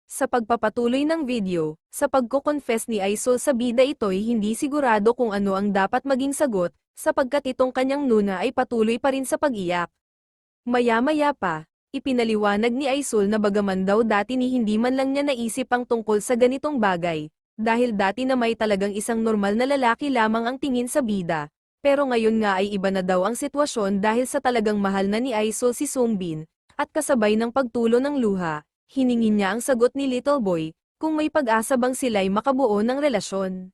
Sa pagpapatuloy ng video, sa pagko-confess ni Aisol sa bida ito'y hindi sigurado kung ano ang dapat maging sagot, sapagkat itong kanyang nuna ay patuloy pa rin sa pag-iyak. Maya-maya pa, ipinaliwanag ni Aisol na bagaman daw dati ni hindi man lang niya naisip ang tungkol sa ganitong bagay, dahil dati na may talagang isang normal na lalaki lamang ang tingin sa bida, pero ngayon nga ay iba na daw ang sitwasyon dahil sa talagang mahal na ni Aisol si Songbin, at kasabay ng pagtulo ng luha. Hiningin niya ang sagot ni Little Boy, kung may pag-asa bang sila'y makabuo ng relasyon.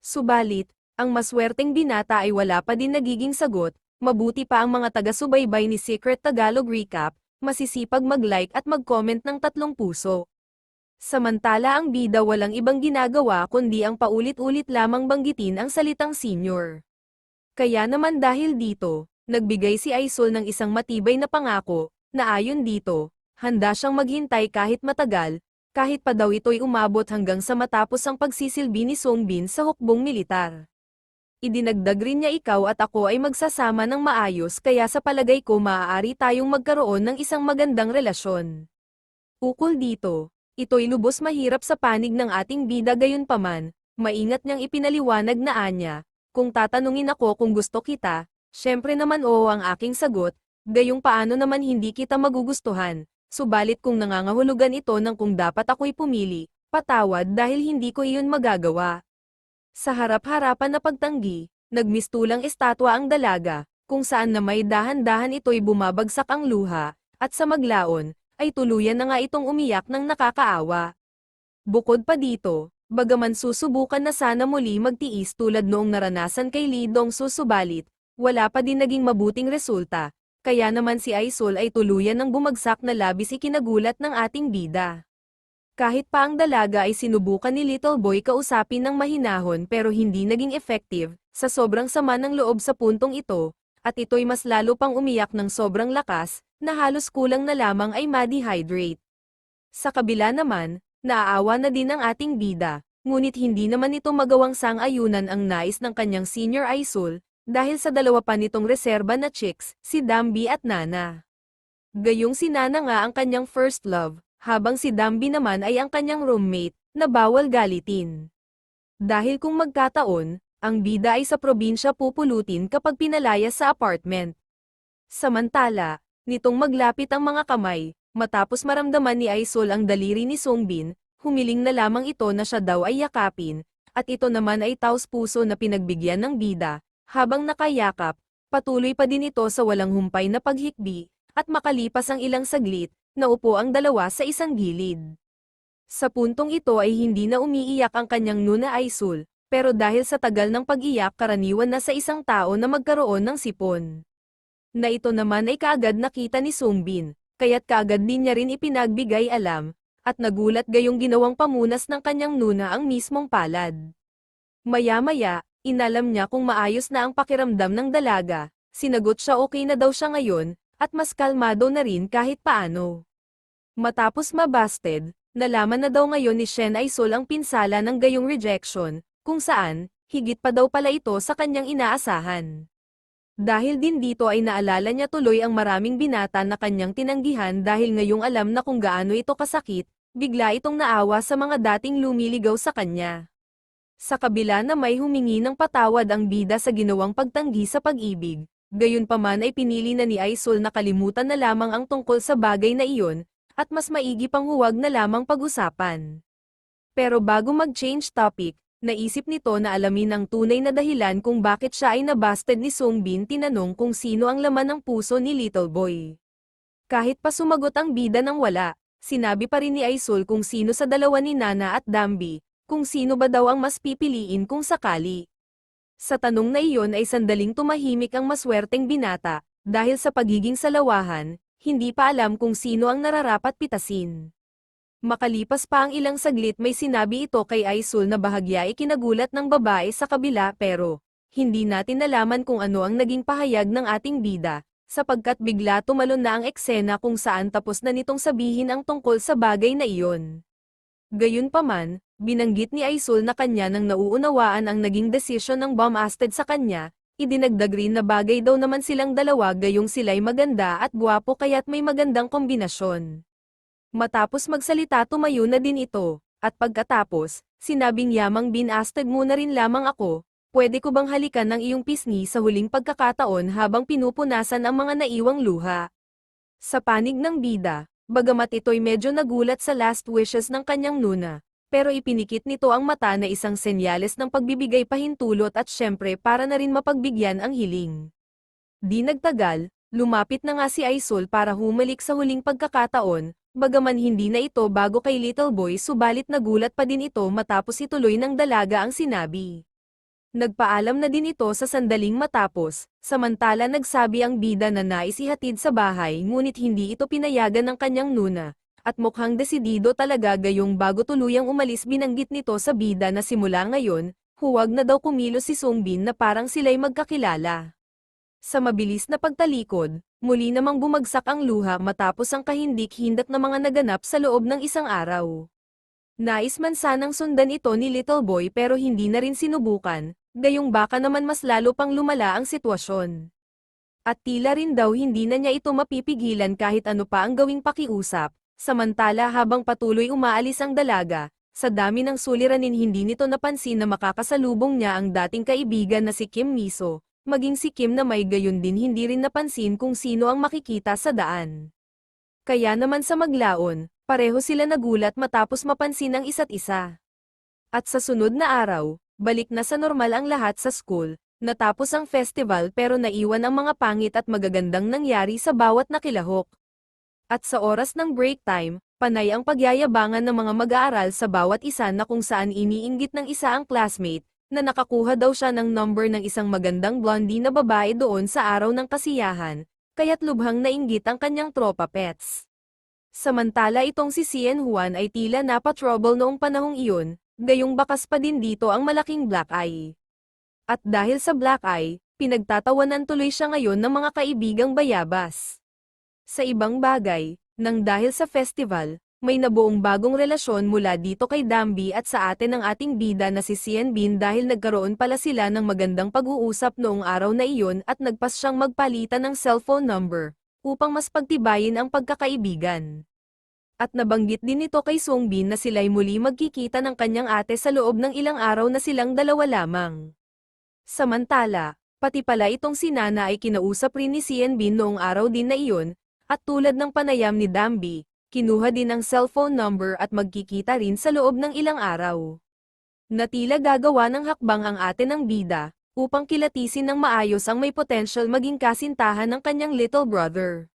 Subalit, ang maswerteng binata ay wala pa din nagiging sagot, mabuti pa ang mga taga-subaybay ni Secret Tagalog Recap, masisipag mag-like at mag-comment ng 3 puso. Samantala ang bida walang ibang ginagawa kundi ang paulit-ulit lamang banggitin ang salitang senior. Kaya naman dahil dito, nagbigay si Aisol ng isang matibay na pangako, na ayon dito, handa siyang maghintay kahit matagal, kahit pa daw ito'y umabot hanggang sa matapos ang pagsisilbi ni Songbin sa hukbong militar. Idinagdag rin niya ikaw at ako ay magsasama ng maayos kaya sa palagay ko maaari tayong magkaroon ng isang magandang relasyon. Ukol dito, ito'y lubos mahirap sa panig ng ating bida gayunpaman, maingat niyang ipinaliwanag na anya, kung tatanungin ako kung gusto kita, syempre naman oo ang aking sagot, gayong paano naman hindi kita magugustuhan. Subalit kung nangangahulugan ito ng kung dapat ako'y pumili, patawad dahil hindi ko iyon magagawa. Sa harap-harapan na pagtanggi, nagmistulang estatwa ang dalaga, kung saan na may dahan-dahan ito'y bumabagsak ang luha, at sa maglaon, ay tuluyan na nga itong umiyak ng nakakaawa. Bukod pa dito, bagaman susubukan na sana muli magtiis tulad noong naranasan kay Lee Dong-soo subalit, wala pa din naging mabuting resulta. Kaya naman si Aisol ay tuluyan ng bumagsak na labis ikinagulat ng ating bida. Kahit pa ang dalaga ay sinubukan ni Little Boy kausapin ng mahinahon pero hindi naging effective, sa sobrang sama ng loob sa puntong ito, at ito'y mas lalo pang umiyak ng sobrang lakas, na halos kulang na lamang ay ma-dehydrate. Sa kabila naman, naaawa na din ang ating bida, ngunit hindi naman ito magawang sang-ayunan ang nais ng kanyang senior Aisol, dahil sa dalawa pa nitong reserba na chicks, si Dambi at Nana. Gayong si Nana nga ang kanyang first love, habang si Dambi naman ay ang kanyang roommate, na bawal galitin. Dahil kung magkataon, ang bida ay sa probinsya pupulutin kapag pinalayas sa apartment. Samantala, nitong maglapit ang mga kamay, matapos maramdaman ni Aisol ang daliri ni Songbin, humiling na lamang ito na siya daw ay yakapin, at ito naman ay taos-puso na pinagbigyan ng bida. Habang nakayakap, patuloy pa din ito sa walang humpay na paghikbi, at makalipas ang ilang saglit, naupo ang dalawa sa isang gilid. Sa puntong ito ay hindi na umiiyak ang kanyang nuna Aisol, pero dahil sa tagal ng pag-iyak karaniwan na sa isang tao na magkaroon ng sipon. Na ito naman ay kaagad nakita ni Songbin, kaya't kaagad din niya rin ipinagbigay alam, at nagulat gayong ginawang pamunas ng kanyang nuna ang mismong palad. Maya-maya, inalam niya kung maayos na ang pakiramdam ng dalaga, sinagot siya okay na daw siya ngayon, at mas kalmado na rin kahit paano. Matapos mabasted, nalaman na daw ngayon ni Shen Aisol ang pinsala ng gayong rejection, kung saan, higit pa daw pala ito sa kanyang inaasahan. Dahil din dito ay naalala niya tuloy ang maraming binata na kanyang tinanggihan dahil ngayong alam na kung gaano ito kasakit, bigla itong naawa sa mga dating lumiligaw sa kanya. Sa kabila na may humingi ng patawad ang bida sa ginawang pagtanggi sa pag-ibig, gayunpaman ay pinili na ni Aisol na kalimutan na lamang ang tungkol sa bagay na iyon, at mas maigi pang huwag na lamang pag-usapan. Pero bago mag-change topic, naisip nito na alamin ang tunay na dahilan kung bakit siya ay nabasted ni Songbin. Tinanong kung sino ang laman ng puso ni Little Boy. Kahit pa sumagot ang bida ng wala, sinabi pa rin ni Aisol kung sino sa dalawa ni Nana at Dambi, kung sino ba daw ang mas pipiliin kung sakali. Sa tanong na iyon ay sandaling tumahimik ang maswerteng binata, dahil sa pagiging salawahan, hindi pa alam kung sino ang nararapat pitasin. Makalipas pa ang ilang saglit may sinabi ito kay Aisol na bahagya ikinagulat ng babae sa kabila pero, hindi natin nalaman kung ano ang naging pahayag ng ating bida, sapagkat bigla tumalon na ang eksena kung saan tapos na nitong sabihin ang tungkol sa bagay na iyon. Gayunpaman, binanggit ni Aisol na kanya nang nauunawaan ang naging desisyon ng Bomasted sa kanya, idinagdag rin na bagay daw naman silang dalawa gayong sila'y maganda at gwapo kaya't may magandang kombinasyon. Matapos magsalita tumayo na din ito, at pagkatapos, sinabing Yamang Bin Astag muna rin lamang ako, pwede ko bang halikan ng iyong pisngi sa huling pagkakataon habang pinupunasan ang mga naiwang luha? Sa panig ng bida, bagamat ito'y medyo nagulat sa last wishes ng kanyang nuna, pero ipinikit nito ang mata na isang senyales ng pagbibigay pahintulot at syempre para na rin mapagbigyan ang hiling. Di nagtagal, lumapit na nga si Aisol para humalik sa huling pagkakataon, bagaman hindi na ito bago kay Little Boy subalit nagulat pa din ito matapos ituloy ng dalaga ang sinabi. Nagpaalam na din ito sa sandaling matapos, samantala nagsabi ang bida na nais ihatid sa bahay ngunit hindi ito pinayagan ng kanyang nuna, at mukhang desidido talaga gayong bago tuluyang umalis binanggit nito sa bida na simula ngayon, huwag na daw kumilos si Songbin na parang sila'y magkakilala. Sa mabilis na pagtalikod, muli namang bumagsak ang luha matapos ang kahindik-hindak na mga naganap sa loob ng isang araw. Nais man sanang sundan ito ni Little Boy pero hindi na rin sinubukan, gayong baka naman mas lalo pang lumala ang sitwasyon. At tila rin daw hindi na niya ito mapipigilan kahit ano pa ang gawing pakiusap, samantala habang patuloy umaalis ang dalaga, sa dami ng suliranin hindi nito napansin na makakasalubong niya ang dating kaibigan na si Kim Miso, maging si Kim na may gayon din hindi rin napansin kung sino ang makikita sa daan. Kaya naman sa maglaon, pareho sila nagulat matapos mapansin ang isa't isa. At sa sunod na araw, balik na sa normal ang lahat sa school, natapos ang festival pero naiwan ang mga pangit at magagandang nangyari sa bawat nakilahok. At sa oras ng break time, panay ang pagyayabangan ng mga mag-aaral sa bawat isa na kung saan iniinggit ng isa ang classmate, na nakakuha daw siya ng number ng isang magandang blondie na babae doon sa araw ng kasiyahan, kaya't lubhang nainggit ang kanyang tropa pets. Samantala itong si Cien Juan ay tila napatrouble noong panahong iyon, gayong bakas pa din dito ang malaking black eye. At dahil sa black eye, pinagtatawanan tuloy siya ngayon ng mga kaibigang bayabas. Sa ibang bagay, nang dahil sa festival, may nabuong bagong relasyon mula dito kay Dambi at sa atin ng ating bida na si Cien Bin dahil nagkaroon pala sila ng magandang pag-uusap noong araw na iyon at nagpas siyang magpalitan ng cellphone number, upang mas pagtibayin ang pagkakaibigan. At nabanggit din ito kay Songbin na sila'y muli magkikita ng kanyang ate sa loob ng ilang araw na silang dalawa lamang. Samantala, pati pala itong si Nana ay kinausap rin ni Cien Bin noong araw din na iyon, at tulad ng panayam ni Dambi, kinuha din ang cellphone number at magkikita rin sa loob ng ilang araw. Natila gagawa ng hakbang ang ate ng bida, upang kilatisin ng maayos ang may potential maging kasintahan ng kanyang little brother.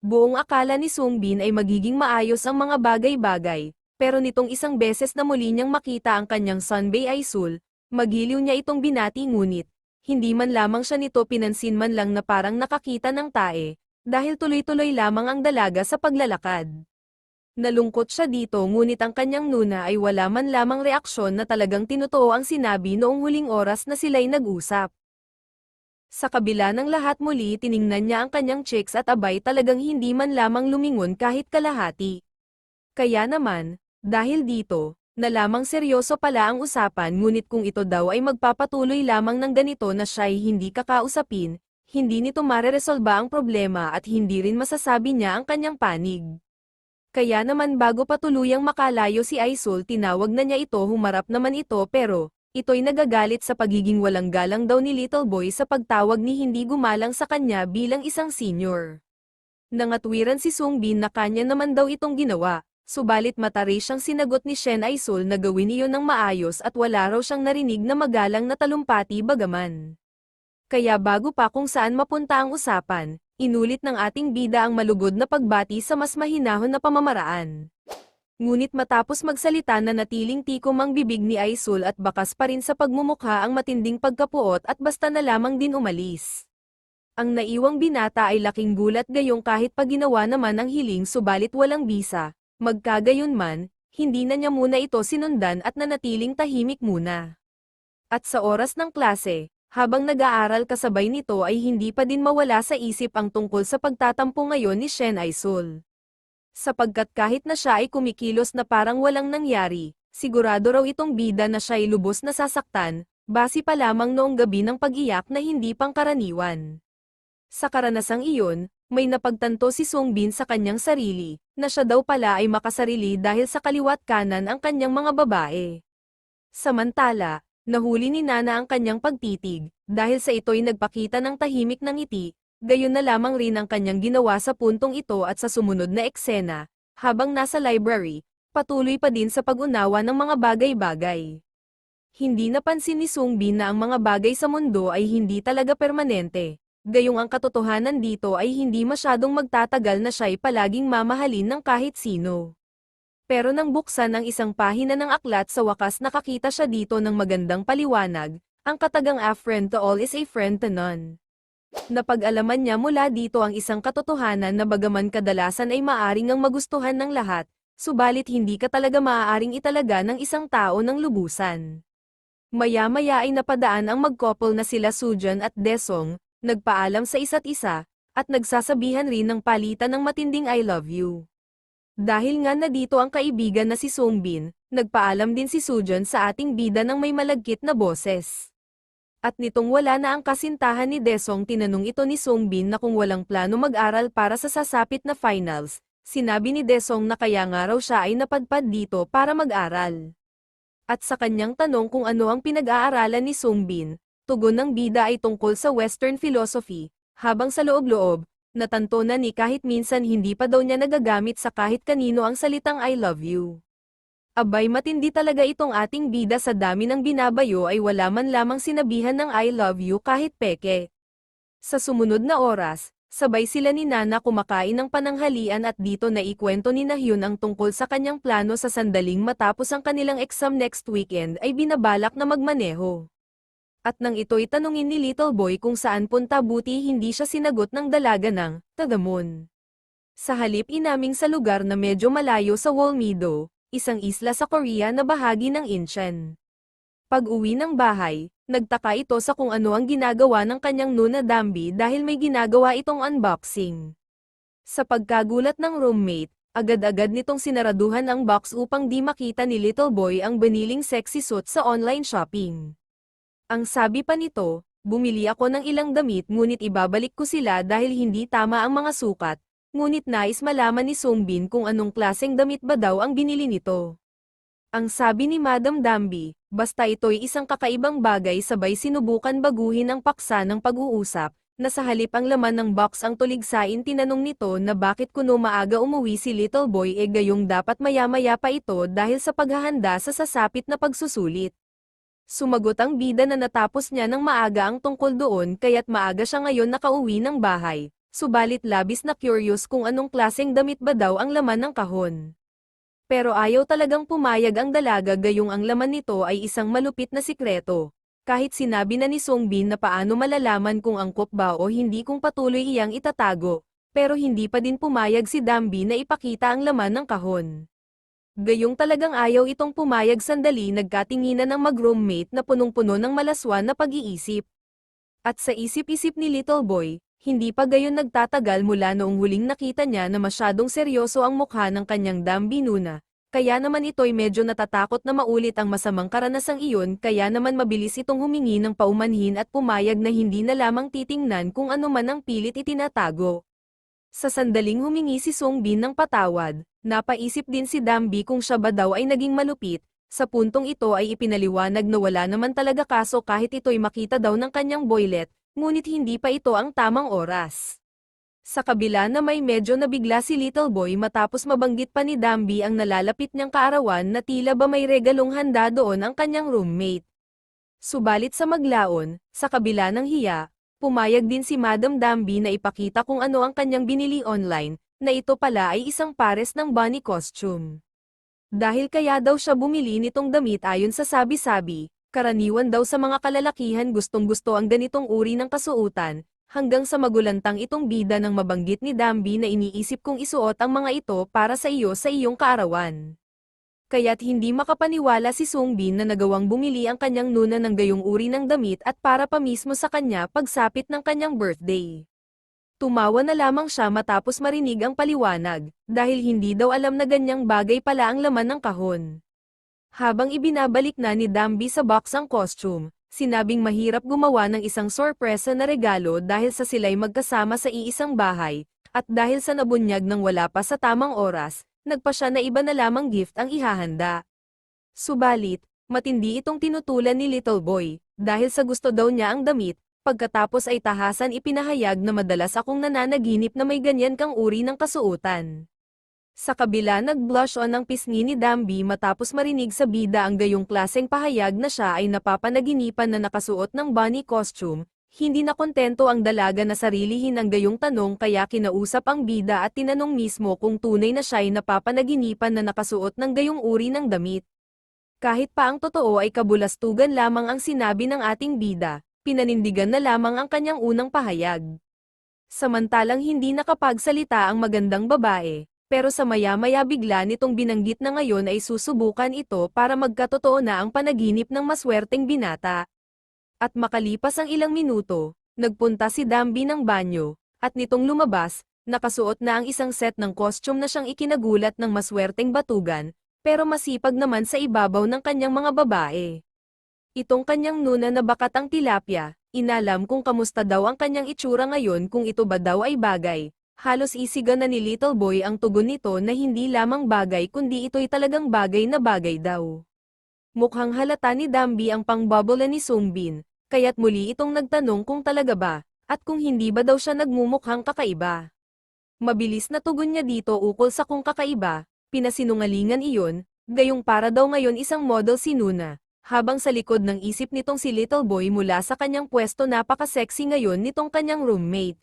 Buong akala ni Songbin ay magiging maayos ang mga bagay-bagay, pero nitong isang beses na muli niyang makita ang kanyang Sunbay Aisul, magiliw niya itong binati ngunit, hindi man lamang siya nito pinansin man lang na parang nakakita ng tae, dahil tuloy-tuloy lamang ang dalaga sa paglalakad. Nalungkot siya dito ngunit ang kanyang nuna ay wala man lamang reaksyon na talagang tinutuo ang sinabi noong huling oras na sila'y nag-usap. Sa kabila ng lahat muli tiningnan niya ang kanyang chicks at abay talagang hindi man lamang lumingon kahit kalahati. Kaya naman, dahil dito, na lamang seryoso pala ang usapan ngunit kung ito daw ay magpapatuloy lamang ng ganito na siya'y hindi kakausapin, hindi nito mareresolba ang problema at hindi rin masasabi niya ang kanyang panig. Kaya naman bago pa tuluyang makalayo si Aisul tinawag na niya ito humarap naman ito pero, ito'y nagagalit sa pagiging walang galang daw ni Little Boy sa pagtawag ni hindi gumalang sa kanya bilang isang senior. Nangatwiran si Songbin na kanya naman daw itong ginawa, subalit matari siyang sinagot ni Shen Aisul na gawin iyon ng maayos at wala raw siyang narinig na magalang na talumpati bagaman. Kaya bago pa kung saan mapunta ang usapan, inulit ng ating bida ang malugod na pagbati sa mas mahinahon na pamamaraan. Ngunit matapos magsalita na natiling tikom ang bibig ni Aisul at bakas pa rin sa pagmumukha ang matinding pagkapuot at basta na lamang din umalis. Ang naiwang binata ay laking gulat gayong kahit pa ginawa naman ang hiling subalit walang bisa, magkagayon man, hindi na niya muna ito sinundan at nanatiling tahimik muna. At sa oras ng klase, habang nag-aaral kasabay nito ay hindi pa din mawala sa isip ang tungkol sa pagtatampo ngayon ni Shen Aisul. Sapagkat kahit na siya ay kumikilos na parang walang nangyari, sigurado raw itong bida na siya ay lubos na sasaktan, base pa lamang noong gabi ng pag-iyak na hindi pangkaraniwan. Sa karanasang iyon, may napagtanto si Songbin sa kanyang sarili, na siya daw pala ay makasarili dahil sa kaliwat kanan ang kanyang mga babae. Samantala, nahuli ni Nana ang kanyang pagtitig, dahil sa ito'y nagpakita ng tahimik na ngiti, gayon na lamang rin ang kanyang ginawa sa puntong ito at sa sumunod na eksena, habang nasa library, patuloy pa din sa pag-unawa ng mga bagay-bagay. Hindi napansin ni Sungbin na ang mga bagay sa mundo ay hindi talaga permanente. Gayong ang katotohanan dito ay hindi masyadong magtatagal na siya'y palaging mamahalin ng kahit sino. Pero nang buksan ang isang pahina ng aklat sa wakas nakakita siya dito ng magandang paliwanag, ang katagang "A friend to all is a friend to none." Napag-alaman niya mula dito ang isang katotohanan na bagaman kadalasan ay maaring ang magustuhan ng lahat, subalit hindi ka talaga maaaring italaga ng isang tao ng lubusan. Maya-maya ay napadaan ang mag-couple na sila Sujan at Desong, nagpaalam sa isa't isa, at nagsasabihan rin ng palitan ng matinding "I love you." Dahil nga na dito ang kaibigan na si Sungbin, nagpaalam din si Sujan sa ating bida ng may malagkit na boses. At nitong wala na ang kasintahan ni Desong, tinanong ito ni Sungbin na kung walang plano mag-aral para sa sasapit na finals, sinabi ni Desong na kaya nga raw siya ay napadpad dito para mag-aral. At sa kanyang tanong kung ano ang pinag-aaralan ni Sungbin, tugon ng bida ay tungkol sa Western philosophy, habang sa loob-loob, natanto na ni kahit minsan hindi pa daw niya nagagamit sa kahit kanino ang salitang "I love you." Abay, matindi talaga itong ating bida, sa dami ng binabayo ay wala man lamang sinabihan ng "I love you" kahit peke. Sa sumunod na oras, sabay sila ni Nana kumakain ng pananghalian at dito naikwento ni Na-hyun ang tungkol sa kanyang plano sa sandaling matapos ang kanilang exam next weekend ay binabalak na magmaneho. At nang ito'y tanungin ni Little Boy kung saan punta, buti hindi siya sinagot ng dalaga ng Tagamon. Sa halip inaming sa lugar na medyo malayo sa Wolmido, isang isla sa Korea na bahagi ng Incheon. Pag-uwi ng bahay, nagtaka ito sa kung ano ang ginagawa ng kanyang Nuna Dambi dahil may ginagawa itong unboxing. Sa pagkagulat ng roommate, agad-agad nitong sinaraduhan ang box upang di makita ni Little Boy ang baniling sexy suit sa online shopping. Ang sabi pa nito, "Bumili ako ng ilang damit ngunit ibabalik ko sila dahil hindi tama ang mga sukat," ngunit nais malaman ni Sungbin kung anong klaseng damit ba daw ang binili nito. Ang sabi ni Madam Dambi, basta ito'y isang kakaibang bagay, sabay sinubukan baguhin ang paksa ng pag-uusap, na sa halip ang laman ng box ang tuligsain. Tinanong nito na bakit kuno maaga umuwi si Little Boy, gayong dapat maya-maya pa ito dahil sa paghahanda sa sasapit na pagsusulit. Sumagot ang bida na natapos niya ng maaga ang tungkol doon kaya't maaga siya ngayon nakauwi ng bahay, subalit labis na curious kung anong klaseng damit ba daw ang laman ng kahon. Pero ayaw talagang pumayag ang dalaga, gayong ang laman nito ay isang malupit na sikreto. Kahit sinabi na ni Sungbin na paano malalaman kung angkop ba o hindi kung patuloy iyang itatago, pero hindi pa din pumayag si Dambi na ipakita ang laman ng kahon. Gayong talagang ayaw itong pumayag. Sandali nagkatinginan ng mag-roommate na punong-puno ng malaswa na pag-iisip. At sa isip-isip ni Little Boy, hindi pa gayon nagtatagal mula noong huling nakita niya na masyadong seryoso ang mukha ng kanyang Dambi Nuna, kaya naman ito'y medyo natatakot na maulit ang masamang karanasang iyon, kaya naman mabilis itong humingi ng paumanhin at pumayag na hindi na lamang titingnan kung ano man ang pilit itinatago. Sa sandaling humingi si Sungbin ng patawad, napaisip din si Dambi kung siya ba daw ay naging malupit. Sa puntong ito ay ipinaliwanag na wala naman talaga kaso kahit ito'y makita daw ng kanyang boylet, ngunit hindi pa ito ang tamang oras. Sa kabila na may medyo nabigla si Little Boy matapos mabanggit pa ni Dambi ang nalalapit niyang kaarawan na tila ba may regalong handa doon ang kanyang roommate. Subalit sa maglaon, sa kabila ng hiya, pumayag din si Madam Dambi na ipakita kung ano ang kanyang binili online, na ito pala ay isang pares ng bunny costume. Dahil kaya daw siya bumili nitong damit ayon sa sabi-sabi, karaniwan daw sa mga kalalakihan gustong-gusto ang ganitong uri ng kasuutan, hanggang sa magulantang itong bida nang mabanggit ni Dambi na iniisip kong isuot ang mga ito para sa iyo sa iyong kaarawan. Kaya't hindi makapaniwala si Sungbin na nagawang bumili ang kanyang Nuna ng gayong uri ng damit at para pa mismo sa kanya pagsapit ng kanyang birthday. Tumawa na lamang siya matapos marinig ang paliwanag, dahil hindi daw alam na ganyang bagay pala ang laman ng kahon. Habang ibinabalik na ni Dambi sa box ang costume, sinabing mahirap gumawa ng isang sorpresa na regalo dahil sa sila'y magkasama sa iisang bahay, At dahil sa nabunyag ng wala pa sa tamang oras, nagpa siya na iba na lamang gift ang ihahanda. Subalit, matindi itong tinutulan ni Little Boy, dahil sa gusto daw niya ang damit, pagkatapos ay tahasan ipinahayag na madalas akong nananaginip na may ganyan kang uri ng kasuotan. Sa kabila nag-blush on ang pisngi ni Dambi matapos marinig sa bida ang gayong klaseng pahayag na siya ay napapanaginipan na nakasuot ng bunny costume, hindi na kontento ang dalaga na sarilihin ang gayong tanong kaya kinausap ang bida at tinanong mismo kung tunay na siya ay napapanaginipan na nakasuot ng gayong uri ng damit. Kahit pa ang totoo ay kabulastugan lamang ang sinabi ng ating bida, pinanindigan na lamang ang kanyang unang pahayag. Samantalang hindi nakapagsalita ang magandang babae, pero sa maya-maya bigla nitong binanggit na ngayon ay susubukan ito para magkatotoo na ang panaginip ng maswerteng binata. At makalipas ang ilang minuto, nagpunta si Dambi ng banyo, at nitong lumabas, nakasuot na ang isang set ng costume na siyang ikinagulat ng maswerteng batugan, pero masipag naman sa ibabaw ng kanyang mga babae. Itong kanyang nuna na bakat ang tilapia, inalam kung kamusta daw ang kanyang itsura ngayon kung ito ba daw ay bagay. Halos isigan na ni Little Boy ang tugon nito na hindi lamang bagay kundi ito'y talagang bagay na bagay daw. Mukhang halata ni Dambi ang pangbobola ni Sungbin, kaya't muli itong nagtanong kung talaga ba, at kung hindi ba daw siya nagmumukhang kakaiba. Mabilis na tugon niya dito ukol sa kung kakaiba, pinasinungalingan iyon, gayong para daw ngayon isang model si Nuna, habang sa likod ng isip nitong si Little Boy mula sa kanyang pwesto napaka-sexy ngayon nitong kanyang roommate.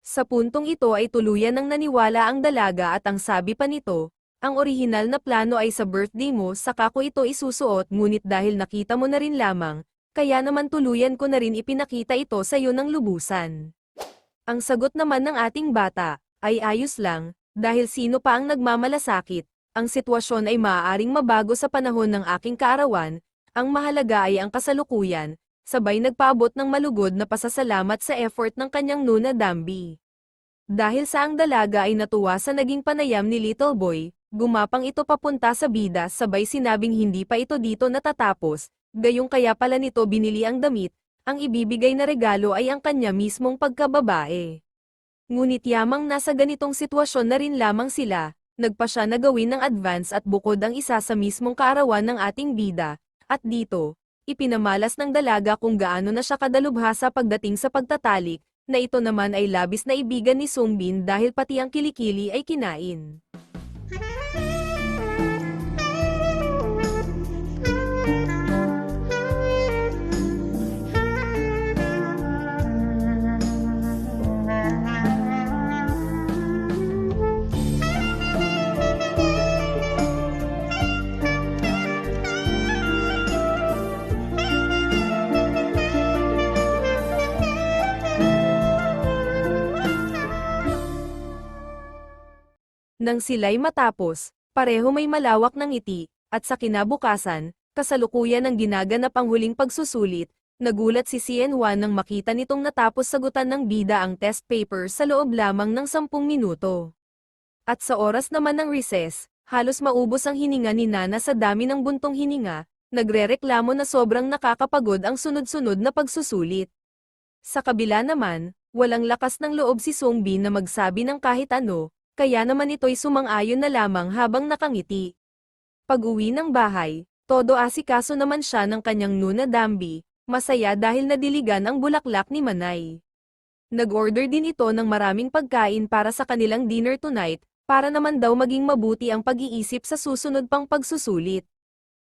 Sa puntong ito ay tuluyan ng naniwala ang dalaga at ang sabi pa nito, ang orihinal na plano ay sa birthday mo saka ko ito isusuot ngunit dahil nakita mo na rin lamang, kaya naman tuluyan ko na rin ipinakita ito sa iyo ng lubusan. Ang sagot naman ng ating bata, ay ayos lang, dahil sino pa ang nagmamalasakit, ang sitwasyon ay maaaring mabago sa panahon ng aking kaarawan, ang mahalaga ay ang kasalukuyan, sabay nagpaabot ng malugod na pasasalamat sa effort ng kanyang nuna Dambi. Dahil sa ang dalaga ay natuwa sa naging panayam ni Little Boy, gumapang ito papunta sa bida sabay sinabing hindi pa ito dito natatapos, gayong kaya pala nito binili ang damit, ang ibibigay na regalo ay ang kanya mismong pagkababae. Ngunit yamang nasa ganitong sitwasyon na rin lamang sila, nagpa siya na gawin ng advance at bukod ang isa sa mismong kaarawan ng ating bida, at dito, ipinamalas ng dalaga kung gaano na siya kadalubhasa pagdating sa pagtatalik, na ito naman ay labis na ibigan ni Sungbin dahil pati ang kilikili ay kinain. Nang sila'y matapos, pareho may malawak ng ngiti, at sa kinabukasan, kasalukuyan ng ginaganap ang huling pagsusulit, nagulat si CN1 nang makita nitong natapos sagutan ng bida ang test paper sa loob lamang ng 10 minuto. At sa oras naman ng recess, halos maubos ang hininga ni Nana sa dami ng buntong hininga, nagrereklamo na sobrang nakakapagod ang sunod-sunod na pagsusulit. Sa kabila naman, walang lakas ng loob si Sungbin na magsabi ng kahit ano, kaya naman ito'y sumang-ayon na lamang habang nakangiti. Pag-uwi ng bahay, todo asikaso naman siya ng kanyang nuna Dambi, masaya dahil nadiligan ang bulaklak ni Manay. Nag-order din ito ng maraming pagkain para sa kanilang dinner tonight, para naman daw maging mabuti ang pag-iisip sa susunod pang pagsusulit.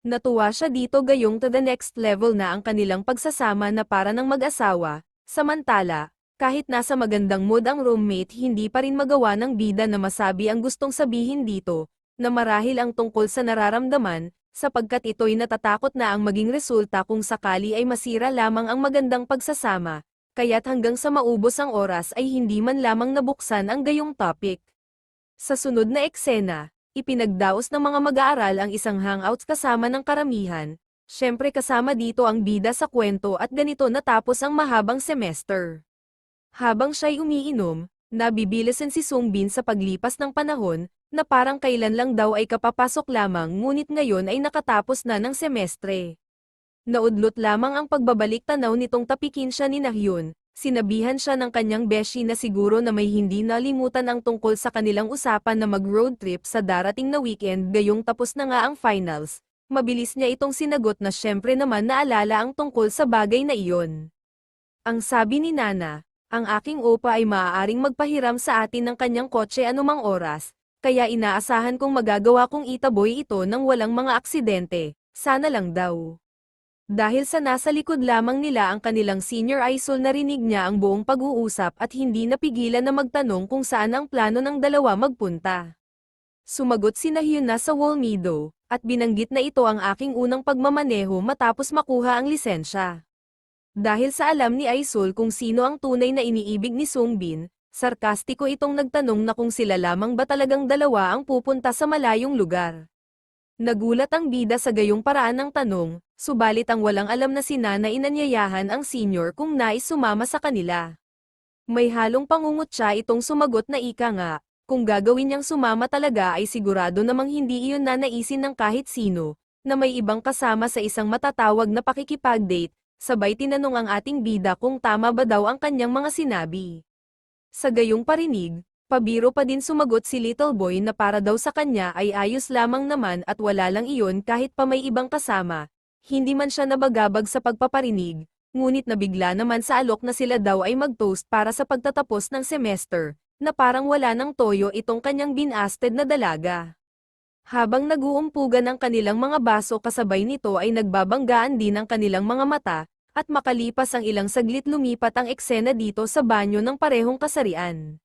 Natuwa siya dito gayong to the next level na ang kanilang pagsasama na para ng mag-asawa, samantala, kahit nasa magandang mood ang roommate hindi pa rin magawa ng bida na masabi ang gustong sabihin dito, na marahil ang tungkol sa nararamdaman, sapagkat ito'y natatakot na ang maging resulta kung sakali ay masira lamang ang magandang pagsasama, kaya't hanggang sa maubos ang oras ay hindi man lamang nabuksan ang gayong topic. Sa sunod na eksena, ipinagdaos ng mga mag-aaral ang isang hangouts kasama ng karamihan, syempre kasama dito ang bida sa kwento at ganito natapos ang mahabang semester. Habang siya'y umiinom, nabibilisan si Sungbin sa paglipas ng panahon, na parang kailan lang daw ay kapapasok lamang ngunit ngayon ay nakatapos na ng semestre. Naudlot lamang ang pagbabalik tanaw nitong tapikin siya ni Nahyun, Sinabihan siya ng kanyang beshi na siguro na may hindi nalimutan ang tungkol sa kanilang usapan na mag-road trip sa darating na weekend gayong tapos na nga ang finals. Mabilis niya itong sinagot na syempre naman naalala ang tungkol sa bagay na iyon. Ang sabi ni Nana, ang aking opa ay maaaring magpahiram sa atin ng kanyang kotse anumang oras, kaya inaasahan kong magagawa kong itaboy ito nang walang mga aksidente, sana lang daw. Dahil sa nasa likod lamang nila ang kanilang senior idol narinig niya ang buong pag-uusap at hindi napigilan na magtanong kung saan ang plano ng dalawa magpunta. Sumagot si Nahyun na sa Wolmido, at binanggit na ito ang aking unang pagmamaneho matapos makuha ang lisensya. Dahil sa alam ni Aisul kung sino ang tunay na iniibig ni Sungbin, sarkastiko itong nagtanong na kung sila lamang ba talagang dalawa ang pupunta sa malayong lugar. Nagulat ang bida sa gayong paraan ng tanong, subalit ang walang alam na si Nana inanyayahan ang senior kung nais sumama sa kanila. May halong pangungutya itong sumagot na ika nga, kung gagawin niyang sumama talaga ay sigurado namang hindi iyon nanaisin ng kahit sino, na may ibang kasama sa isang matatawag na pakikipag-date, sabay tinanong ang ating bida kung tama ba daw ang kanyang mga sinabi. Sa gayong parinig, pabiro pa din sumagot si Little Boy na para daw sa kanya ay ayos lamang naman at wala lang iyon kahit pa may ibang kasama. Hindi man siya nabagabag sa pagpaparinig, ngunit nabigla naman sa alok na sila daw ay mag-toast para sa pagtatapos ng semester, na parang wala ng toyo itong kanyang binasted na dalaga. Habang naguumpugan ang kanilang mga baso kasabay nito ay nagbabanggaan din ang kanilang mga mata, at makalipas ang ilang saglit lumipat ang eksena dito sa banyo ng parehong kasarian.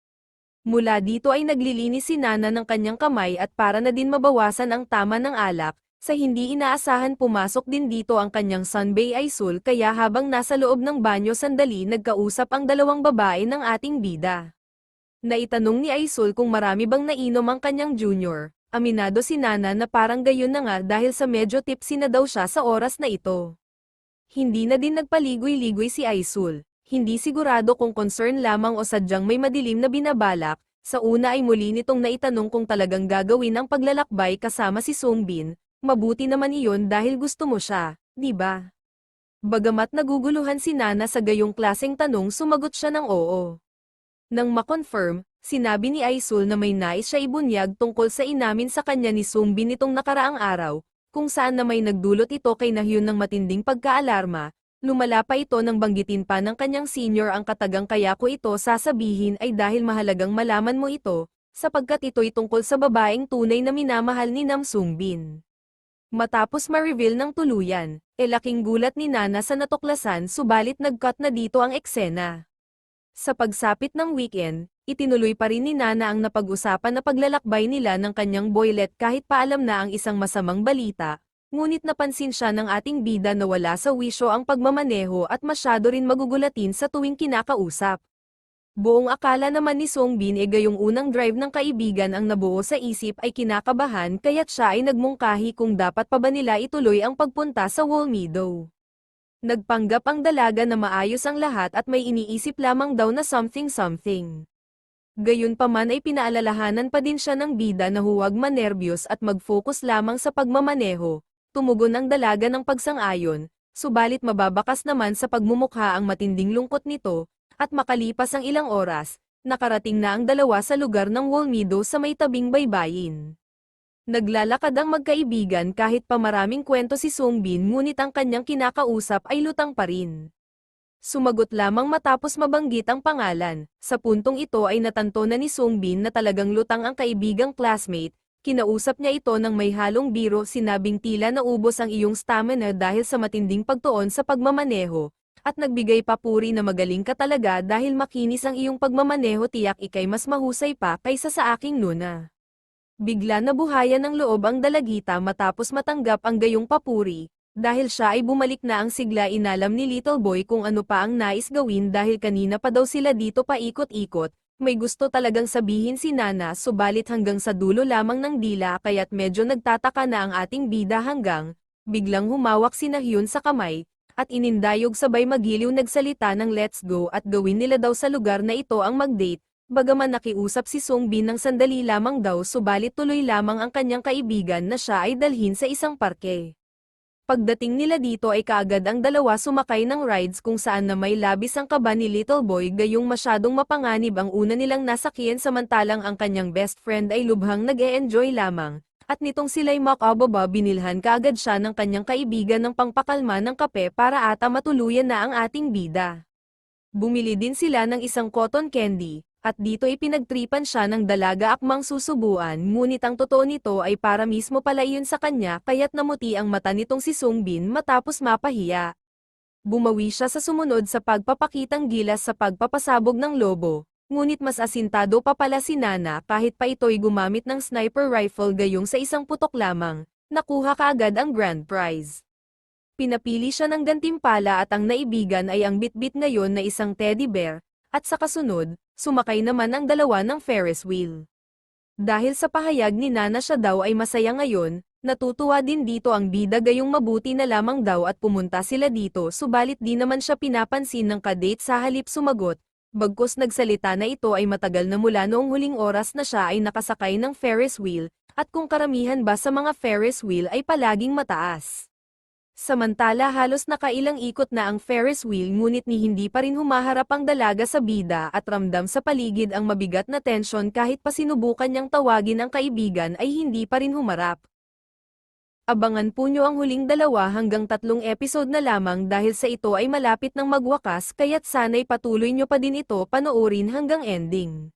Mula dito ay naglilinis si Nana ng kanyang kamay at para na din mabawasan ang tama ng alak, sa hindi inaasahan pumasok din dito ang kanyang sunbae Aisul kaya habang nasa loob ng banyo sandali nagkausap ang dalawang babae ng ating bida. Naitanong ni Aisul kung marami bang nainom ang kanyang junior, aminado si Nana na parang gayon na nga dahil sa medyo tipsy na daw siya sa oras na ito. Hindi na din nagpaligoy-ligoy si Aisul. Hindi sigurado kung concern lamang o sadyang may madilim na binabalak, sa una ay muli nitong naitanong kung talagang gagawin ang paglalakbay kasama si Sungbin, mabuti naman iyon dahil gusto mo siya, di ba? Bagamat naguguluhan si Nana sa gayong klaseng tanong sumagot siya ng oo. Nang makonfirm, sinabi ni Aisul na may nais siya ibunyag tungkol sa inamin sa kanya ni Sungbin nitong nakaraang araw, kung saan na may nagdulot ito kay Nahyun ng matinding pagkaalarma. Lumala pa ito nang banggitin pa ng kanyang senior ang katagang kaya ko ito sasabihin ay dahil mahalagang malaman mo ito, sapagkat ito'y tungkol sa babaeng tunay na minamahal ni Nam Sungbin. Matapos ma-reveal ng tuluyan, laking gulat ni Nana sa natuklasan subalit nag-cut na dito ang eksena. Sa pagsapit ng weekend, itinuloy pa rin ni Nana ang napag-usapan na paglalakbay nila ng kanyang boylet kahit paalam na ang isang masamang balita. Ngunit napansin siya ng ating bida na wala sa wisyo ang pagmamaneho at masyado rin magugulatin sa tuwing kinakausap. Buong akala naman ni Sungbin gayong unang drive ng kaibigan ang nabuo sa isip ay kinakabahan kaya't siya ay nagmungkahi kung dapat pa ba nila ituloy ang pagpunta sa Wolmido. Nagpanggap ang dalaga na maayos ang lahat at may iniisip lamang daw na something. Gayunpaman ay pinaalalahanan pa din siya ng bida na huwag manerbiyos at mag-focus lamang sa pagmamaneho. Tumugon ang dalaga ng pagsang-ayon, subalit mababakas naman sa pagmumukha ang matinding lungkot nito, at makalipas ang ilang oras, nakarating na ang dalawa sa lugar ng Wolmido sa may tabing baybayin. Naglalakad ang magkaibigan kahit pa maraming kwento si Sungbin ngunit ang kanyang kinakausap ay lutang pa rin. Sumagot lamang matapos mabanggit ang pangalan, sa puntong ito ay natanto na ni Sungbin na talagang lutang ang kaibigang classmate. Kinausap niya ito ng may halong biro sinabing tila naubos ang iyong stamina dahil sa matinding pagtuon sa pagmamaneho, at nagbigay papuri na magaling ka talaga dahil makinis ang iyong pagmamaneho tiyak ikay mas mahusay pa kaysa sa aking Nuna. Bigla nabuhayan ng loob ang dalagita matapos matanggap ang gayong papuri, dahil siya ay bumalik na ang sigla inalam ni Little Boy kung ano pa ang nais gawin dahil kanina pa daw sila dito paikot-ikot. May gusto talagang sabihin si Nana subalit hanggang sa dulo lamang ng dila kaya't medyo nagtataka na ang ating bida hanggang, biglang humawak si Nahyun sa kamay, at inindayog sabay magiliw nagsalita ng let's go at gawin nila daw sa lugar na ito ang mag-date, bagaman nakiusap si Sungbin ng sandali lamang daw subalit tuloy lamang ang kanyang kaibigan na siya ay dalhin sa isang parke. Pagdating nila dito ay kaagad ang dalawa sumakay ng rides kung saan na may labis ang kaba ni Little Boy gayong masyadong mapanganib ang una nilang nasakyan samantalang ang kanyang best friend ay lubhang nag-e-enjoy lamang, at nitong sila'y makababa binilhan kaagad siya ng kanyang kaibigan ng pangpakalma ng kape para ata matuluyan na ang ating bida. Bumili din sila ng isang cotton candy, at dito ay pinagtripan siya ng dalaga akmang susubuan ngunit ang totoo nito ay para mismo pala iyon sa kanya kaya't namuti ang mata nitong si Sungbin matapos mapahiya. Bumawi siya sa sumunod sa pagpapakitang gilas sa pagpapasabog ng lobo, ngunit mas asintado pa pala si Nana kahit pa ito'y gumamit ng sniper rifle gayong sa isang putok lamang, nakuha kaagad ang grand prize. Pinapili siya ng gantimpala at ang naibigan ay ang bitbit ngayon na isang teddy bear, at sa kasunod, sumakay naman ang dalawa ng Ferris wheel. Dahil sa pahayag ni Nana siya daw ay masaya ngayon, natutuwa din dito ang bida gayong mabuti na lamang daw at pumunta sila dito subalit di naman siya pinapansin ng kadate sa halip sumagot, bagkus nagsalita na ito ay matagal na mula noong huling oras na siya ay nakasakay ng Ferris wheel, at kung karamihan ba sa mga Ferris wheel ay palaging mataas. Samantala halos nakailang ikot na ang Ferris wheel ngunit ni hindi pa rin humaharap ang dalaga sa bida at ramdam sa paligid ang mabigat na tensyon kahit pa sinubukan niyang tawagin ang kaibigan ay hindi pa rin humarap. Abangan po nyo ang huling 2 hanggang 3 episode na lamang dahil sa ito ay malapit ng magwakas kaya't sana'y patuloy nyo pa din ito panoorin hanggang ending.